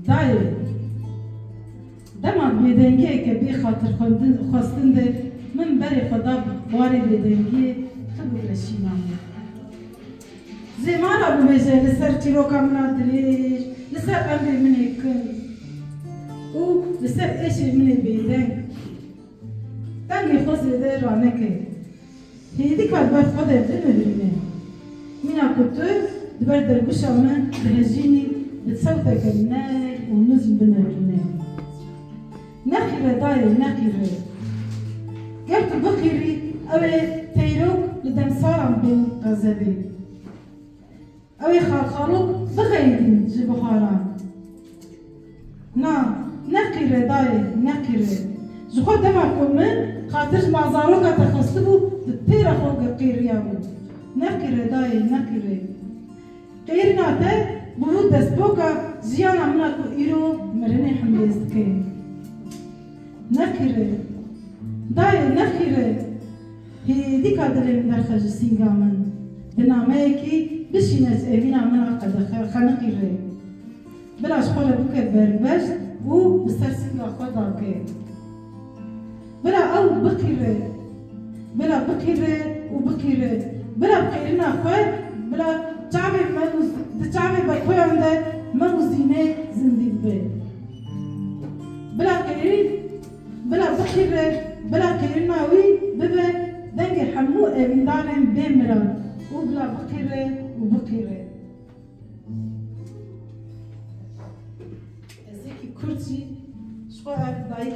دایه دما بیدنگی که بی خاطر خواستن ده من بری خدا باری بیدنگی تو بگرشینم زمان ابو میشه لسر چیروکا منا دریش لسر امری منی کن و لسر ایشی منی بیدنگ دنگی خوزی ده رانه که هیدی که بر خود بمرینه مینا کتو دبر درگوشا من بهجینی بتصوتا کنه و نزم بمرینه نخيره داير نخيره قلت بخيري أوي تيروك لدم صارم بين غزبي أوي خالخالوك بغيدين جبهاران نخيره داير نخيره جخو دمكم من خاطرش معزاروك تخصبو تتيرا خوك قيريابو نخيره داير نخيره قيرنا ده بوود دسبوكا زيانا مناكو إيرو مرني حميزكي نخيره داي نخيره هي دي كادرين درخج سينغامن بناميكي بشينات امينا من عقد خنقيره بلاش خوله بكر بربش و بسرسينغا خداكي بلا او بكيره بلا بكيره وبكيره بلا بكيرنا خوي بلا تعبي منوز تعبي بكوي عنده منوزينه زندي بي بلا كيري بلا بخيرة بلا كيرناوي ببا دنگ حمو ايندارن بمرا وبلا بخيرة وبخيرة ازيكي كرتي شو عارف دايك